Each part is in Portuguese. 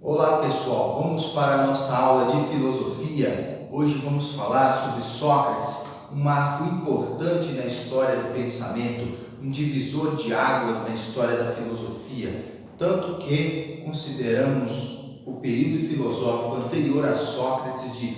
Olá pessoal, vamos para a nossa aula de filosofia. Hoje vamos falar sobre Sócrates, um marco importante na história do pensamento, um divisor de águas na história da filosofia, tanto que consideramos o período filosófico anterior a Sócrates de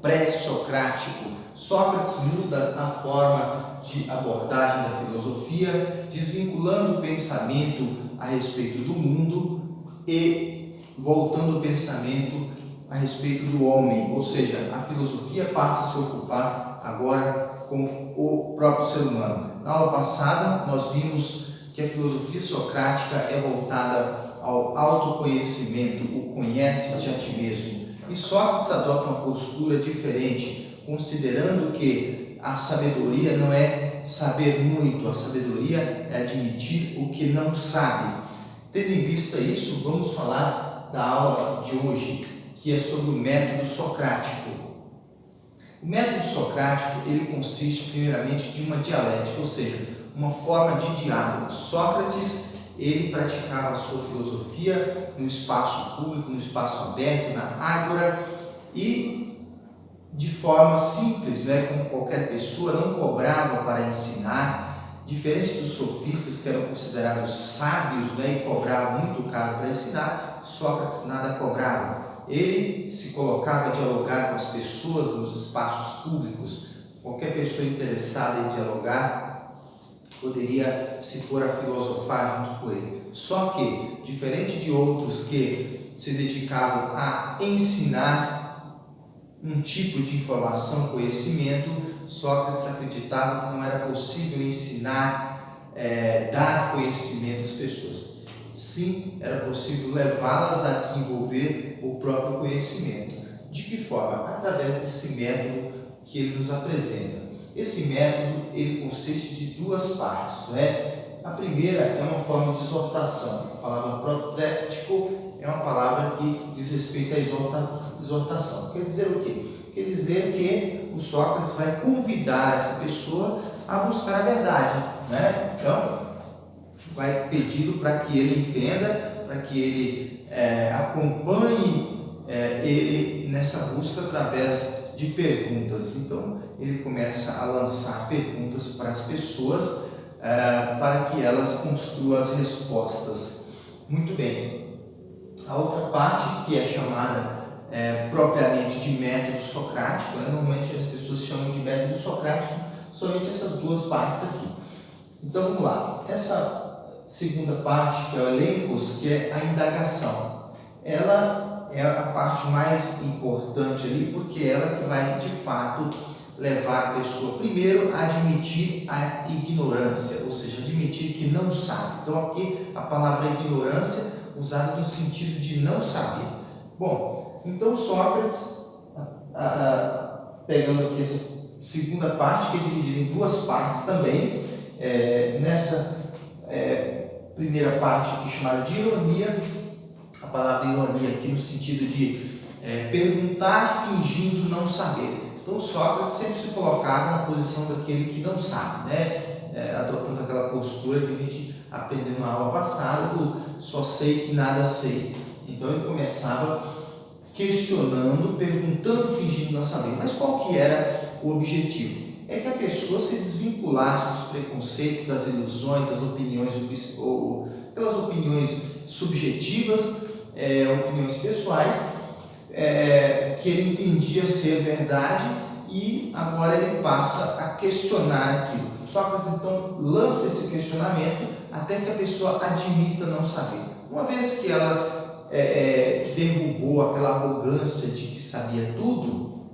pré-socrático. Sócrates muda a forma de abordagem da filosofia, desvinculando o pensamento a respeito do mundo e voltando o pensamento a respeito do homem, ou seja, a filosofia passa a se ocupar agora com o próprio ser humano. Na aula passada, nós vimos que a filosofia socrática é voltada ao autoconhecimento, o conhece-te a ti mesmo. E Sócrates adota uma postura diferente, considerando que a sabedoria não é saber muito, a sabedoria é admitir o que não sabe. Tendo em vista isso, vamos falar da aula de hoje, que é sobre o método socrático. O método socrático, ele consiste primeiramente de uma dialética, ou seja, uma forma de diálogo. Sócrates, ele praticava a sua filosofia no espaço público, no espaço aberto, na ágora, e de forma simples, como qualquer pessoa, não cobrava para ensinar, diferente dos sofistas que eram considerados sábios, e cobravam muito caro para ensinar. Sócrates nada cobrava. Ele se colocava a dialogar com as pessoas nos espaços públicos. Qualquer pessoa interessada em dialogar poderia se pôr a filosofar junto com ele. Só que, diferente de outros que se dedicavam a ensinar um tipo de informação, conhecimento, Sócrates acreditava que não era possível ensinar, dar conhecimento às pessoas. Sim, era possível levá-las a desenvolver o próprio conhecimento. De que forma? Através desse método que ele nos apresenta. Esse método, ele consiste de duas partes, A primeira é uma forma de exortação. A palavra protético é uma palavra que diz respeito à exortação. Quer dizer o quê? Quer dizer que o Sócrates vai convidar essa pessoa a buscar a verdade, Então, vai pedi-lo para que ele entenda, para que ele acompanhe ele nessa busca através de perguntas. Então, ele começa a lançar perguntas para as pessoas para que elas construam as respostas. Muito bem. A outra parte, que é chamada propriamente de método socrático, normalmente as pessoas chamam de método socrático somente essas duas partes aqui. Então, vamos lá. Essa segunda parte, que é o elencos, que é a indagação. Ela é a parte mais importante ali, porque é ela que vai, de fato, levar a pessoa, primeiro, a admitir a ignorância, ou seja, admitir que não sabe. Então, aqui, a palavra ignorância, usada no sentido de não saber. Bom, então, Sócrates, pegando aqui essa segunda parte, que é dividida em duas partes também, nessa primeira parte aqui chamada de ironia, a palavra ironia aqui no sentido de perguntar fingindo não saber. Então Sócrates sempre se colocava na posição daquele que não sabe, adotando aquela postura que a gente aprendeu na aula passada do só sei que nada sei. Então ele começava questionando, perguntando, fingindo não saber. Mas qual que era o objetivo? É que a pessoa se desvinculasse dos preconceitos, das ilusões, das opiniões, ou pelas opiniões subjetivas, opiniões pessoais, que ele entendia ser verdade, e agora ele passa a questionar aquilo. Sócrates então lança esse questionamento até que a pessoa admita não saber. Uma vez que ela derrubou aquela arrogância de que sabia tudo,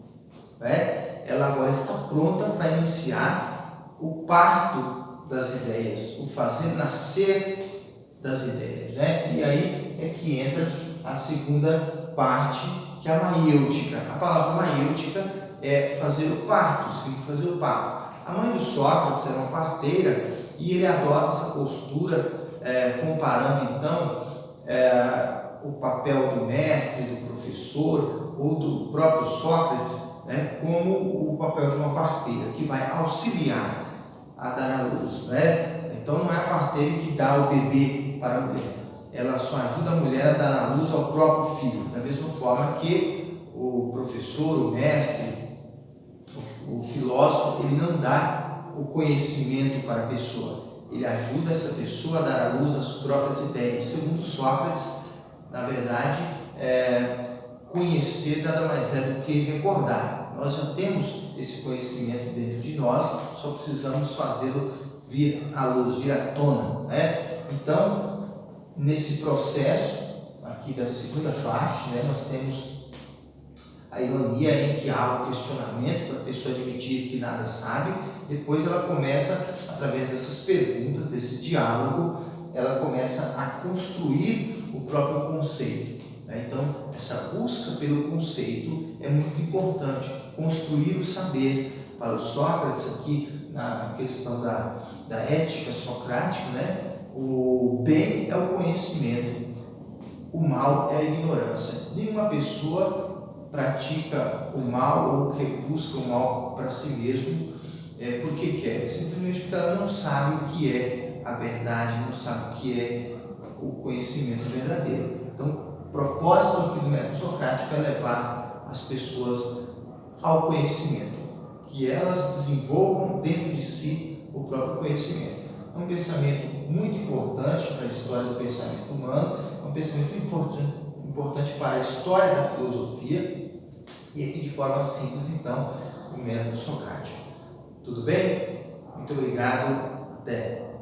ela agora está pronta para iniciar o parto das ideias, o fazer nascer das ideias, E aí é que entra a segunda parte, que é a maiêutica. A palavra maiêutica é fazer o parto, significa fazer o parto. A mãe do Sócrates era uma parteira e ele adota essa postura, comparando então o papel do mestre, do professor ou do próprio Sócrates, como o papel de uma parteira que vai auxiliar a dar à luz, Então não é a parteira que dá o bebê para a mulher. ela só ajuda a mulher a dar à luz ao próprio filho, da mesma forma que o professor, o mestre, o filósofo, ele não dá o conhecimento para a pessoa, ele ajuda essa pessoa a dar à luz as próprias ideias. Segundo Sócrates, na verdade, conhecer nada mais é do que recordar. Nós já temos esse conhecimento dentro de nós, só precisamos fazê-lo vir à luz, vir à tona, né? Então, nesse processo aqui da segunda parte, né, nós temos a ironia em que há o questionamento para a pessoa admitir que nada sabe. Depois ela começa, através dessas perguntas, desse diálogo, ela começa a construir o próprio conceito, né? Então, essa busca pelo conceito é muito importante, construir o saber. Para o Sócrates, aqui na questão da ética socrática, né? O bem é o conhecimento, o mal é a ignorância. Nenhuma pessoa pratica o mal ou que busca o mal para si mesmo porque quer, simplesmente porque ela não sabe o que é a verdade, não sabe o que é o conhecimento verdadeiro. Então, o propósito aqui do método socrático é levar as pessoas ao conhecimento, que elas desenvolvam dentro de si o próprio conhecimento. É um pensamento muito importante para a história do pensamento humano, é um pensamento importante para a história da filosofia, e aqui de forma simples, então, o método socrático. Tudo bem? Muito obrigado, até!